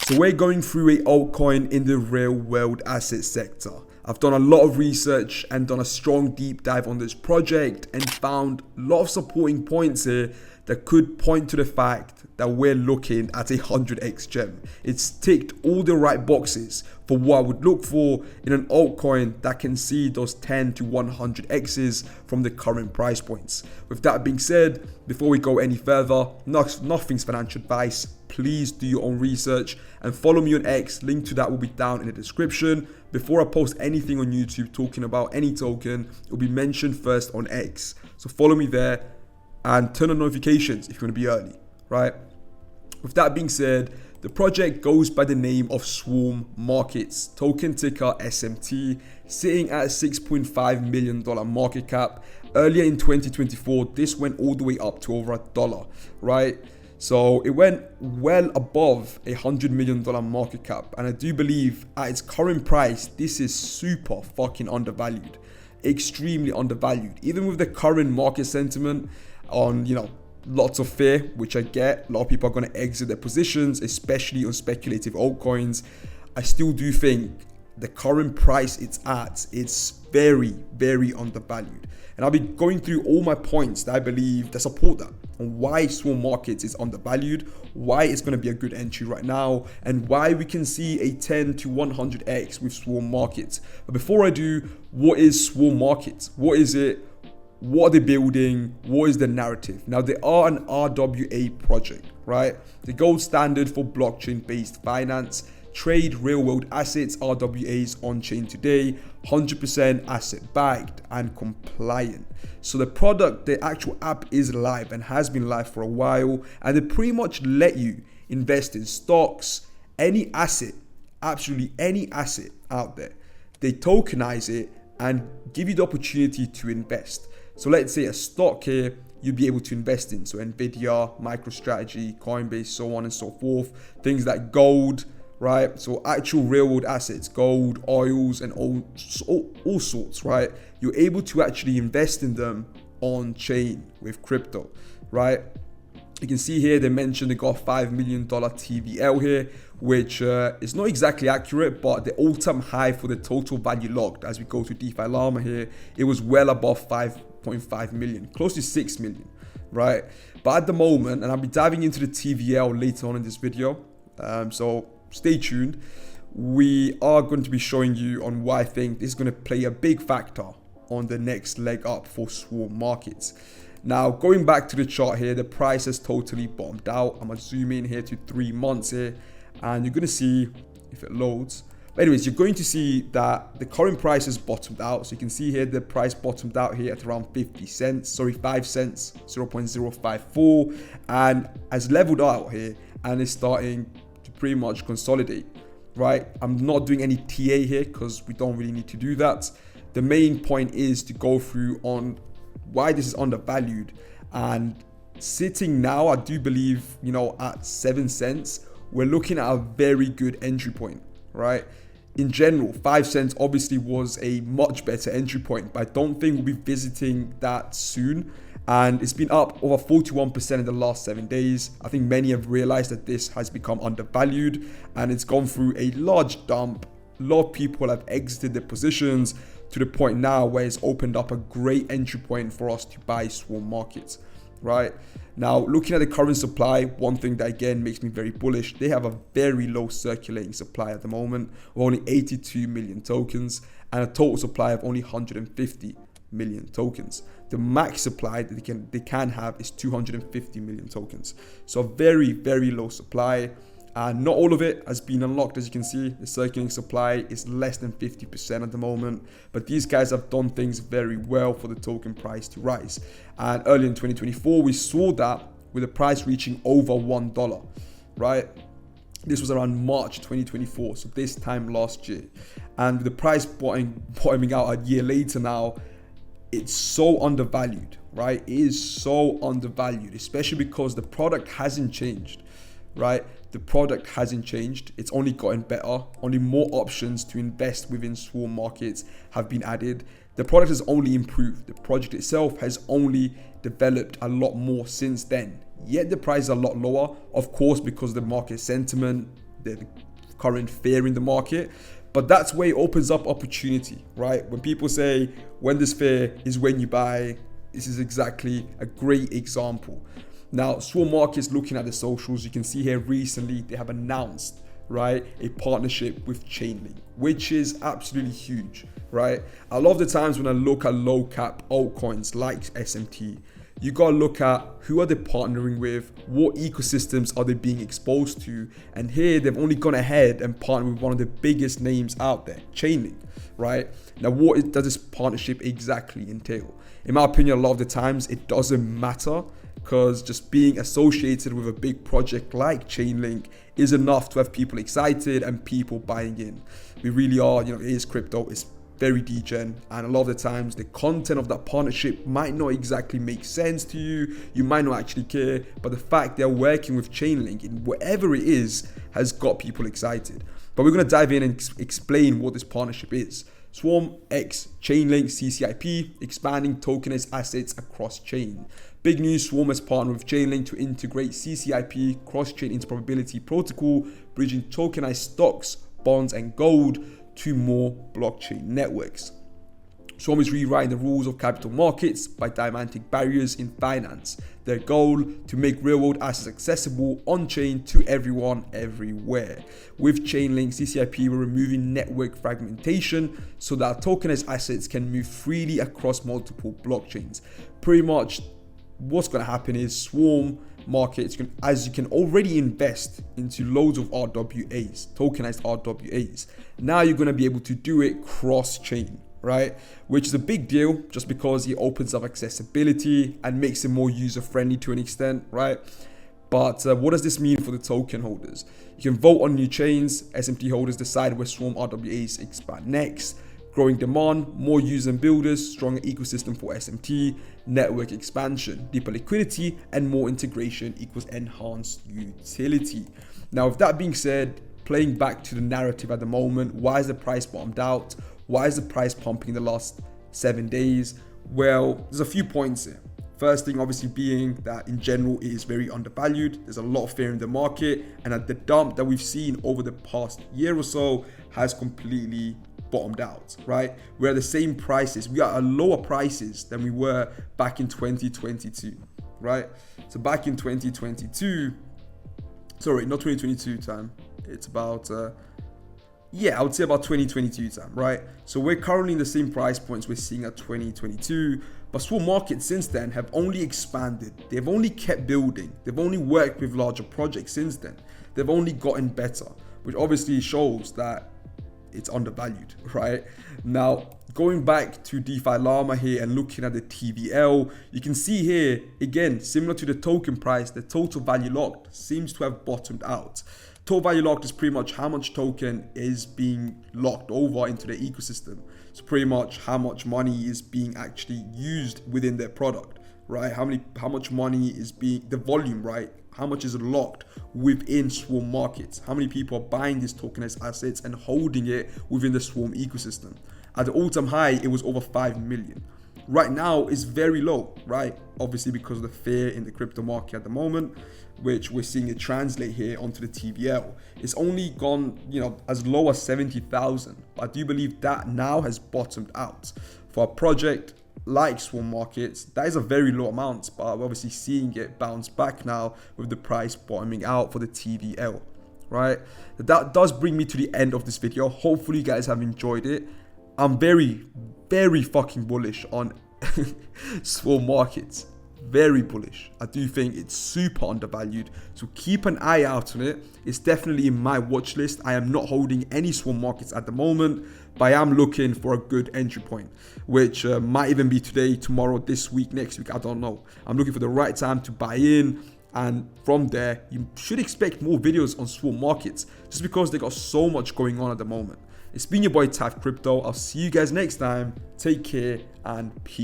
So we're going through a altcoin in the real world asset sector. I've done a lot of research and done a strong deep dive on this project and found a lot of supporting points here that could point to the fact that we're looking at a 100x gem. It's ticked all the right boxes for what I would look for in an altcoin that can see those 10 to 100x's from the current price points. With that being said, before we go any further, nothing's financial advice. Please do your own research and follow me on X. Link to that will be down in the description. Before I post anything on YouTube talking about any token, it will be mentioned first on X. So follow me there and turn on notifications if you want to be early, right? With that being said, the project goes by the name of Swarm Markets, token ticker SMT, sitting at a $6.5 million market cap. Earlier in 2024, this went all the way up to over $1, right? So it went well above a $100 million market cap. And I do believe at its current price, this is super fucking undervalued, extremely undervalued. Even with the current market sentiment on, lots of fear, which I get, a lot of people are going to exit their positions, especially on speculative altcoins. I still do think the current price it's at, it's very, very undervalued. And I'll be going through all my points that I believe that support that, and why Swarm Markets is undervalued, why it's going to be a good entry right now, and why we can see a 10 to 100x with Swarm Markets. But before I do, what is Swarm Markets? What is it? What are they building? What is the narrative? Now, they are an RWA project, right? The gold standard for blockchain-based finance, trade real-world assets, RWAs on-chain today, 100% asset-backed and compliant. So the product, the actual app is live and has been live for a while, and they pretty much let you invest in stocks, any asset, absolutely any asset out there. They tokenize it and give you the opportunity to invest. So let's say a stock here, you'd be able to invest in. So Nvidia, MicroStrategy, Coinbase, so on and so forth. Things like gold, right? So actual real world assets, gold, oils, and all sorts, right? You're able to actually invest in them on chain with crypto, right? You can see here, they mentioned they got a $5 million TVL here, which is not exactly accurate, but the all-time high for the total value locked, as we go to DeFi Llama here, it was well above 5.5 million, close to 6 million, right? But at the moment, and I'll be diving into the TVL later on in this video, so stay tuned. We are going to be showing you on why I think this is going to play a big factor on the next leg up for Swarm Markets. Now, going back to the chart here, the price has totally bottomed out. I'm going to zoom in here to 3 months here, and you're going to see if it loads. But anyways, you're going to see that the current price has bottomed out. So you can see here the price bottomed out here at around 5 cents, 0.054, and has leveled out here and is starting to pretty much consolidate, right? I'm not doing any TA here because we don't really need to do that. The main point is to go through on why this is undervalued, and sitting now, I do believe, at 7 cents, we're looking at a very good entry point, right? In general, 5 cents obviously was a much better entry point, but I don't think we'll be visiting that soon. And it's been up over 41% in the last 7 days. I think many have realized that this has become undervalued and it's gone through a large dump. A lot of people have exited their positions to the point now where it's opened up a great entry point for us to buy Swarm Markets, right? Now, looking at the current supply, one thing that again makes me very bullish, they have a very low circulating supply at the moment of only 82 million tokens and a total supply of only 150 million tokens. The max supply that they can have is 250 million tokens. So a very, very low supply. And not all of it has been unlocked. As you can see, the circulating supply is less than 50% at the moment. But these guys have done things very well for the token price to rise. And early in 2024, we saw that with the price reaching over $1, right? This was around March 2024, so this time last year. And with the price bottoming out a year later now, it's so undervalued, right? It is so undervalued, especially because the product hasn't changed, right? The product hasn't changed. It's only gotten better. Only more options to invest within Swarm Markets have been added. The product has only improved. The project itself has only developed a lot more since then. Yet the price is a lot lower, of course, because the market sentiment the current fear in the market. But that's where it opens up opportunity, right? When people say, when there's fear is when you buy, this is exactly a great example. Now, Swarm Markets, looking at the socials, you can see here recently they have announced, right, a partnership with Chainlink, which is absolutely huge, right? A lot of the times when I look at low cap altcoins like SMT, you gotta look at who are they partnering with, what ecosystems are they being exposed to, and here they've only gone ahead and partnered with one of the biggest names out there, Chainlink, right? Now, what does this partnership exactly entail? In my opinion, a lot of the times it doesn't matter, because just being associated with a big project like Chainlink is enough to have people excited and people buying in. We really are, it is crypto, it's very degen, and a lot of the times the content of that partnership might not exactly make sense to you, you might not actually care, but the fact they're working with Chainlink in whatever it is has got people excited. But we're going to dive in and explain what this partnership is. Swarm X Chainlink CCIP, expanding tokenized assets across chain. Big news, Swarm has partnered with Chainlink to integrate CCIP cross-chain interoperability protocol, bridging tokenized stocks, bonds, and gold to more blockchain networks. Swarm is rewriting the rules of capital markets by diamanting barriers in finance. Their goal, to make real-world assets accessible on-chain to everyone, everywhere. With Chainlink, CCIP, we're removing network fragmentation so that tokenized assets can move freely across multiple blockchains. Pretty much what's going to happen is Swarm Markets, as you can already invest into loads of RWAs, tokenized RWAs. Now you're going to be able to do it cross-chain, right? Which is a big deal just because it opens up accessibility and makes it more user-friendly to an extent, right? But what does this mean for the token holders? You can vote on new chains. SMT holders decide where Swarm RWAs expand next. Growing demand, more users and builders, stronger ecosystem for SMT, network expansion, deeper liquidity, and more integration equals enhanced utility. Now, with that being said, playing back to the narrative at the moment, why is the price bottomed out? Why is the price pumping in the last 7 days? Well, there's a few points here. First thing obviously being that in general it is very undervalued. There's a lot of fear in the market, and at the dump that we've seen over the past year or so has completely bottomed out, right? We're at the same prices. We are at lower prices than we were back in 2022, right? So back in 2022, sorry, not 2022 time. It's about, I would say about 2022 time, right? So we're currently in the same price points we're seeing at 2022, but Swarm Markets since then have only expanded. They've only kept building. They've only worked with larger projects since then. They've only gotten better, which obviously shows that it's undervalued, right? Now, going back to DeFi Llama here and looking at the TVL, you can see here, again, similar to the token price, the total value locked seems to have bottomed out. Total value locked is pretty much how much token is being locked over into the ecosystem. So pretty much how much money is being actually used within their product, right? How much money is being, the volume, right? How much is locked within Swarm Markets? How many people are buying these tokenized assets and holding it within the Swarm ecosystem? At the all-time high, it was over 5 million. Right now, it's very low, right? Obviously because of the fear in the crypto market at the moment, which we're seeing it translate here onto the TVL. It's only gone, as low as 70,000. But I do believe that now has bottomed out. For a project like Swarm Markets, that is a very low amount, but I'm obviously seeing it bounce back now with the price bottoming out for the TVL, right? That does bring me to the end of this video. Hopefully you guys have enjoyed it. I'm very, very fucking bullish on Swarm Markets. Very bullish. I do think it's super undervalued, so keep an eye out on it. It's definitely in my watch list. I am not holding any Swarm Markets at the moment, but I am looking for a good entry point, which might even be today, tomorrow, this week, next week, I don't know. I'm looking for the right time to buy in, and from there you should expect more videos on Swarm Markets just because they got so much going on at the moment. It's been your boy Taf Crypto. I'll see you guys next time. Take care and peace.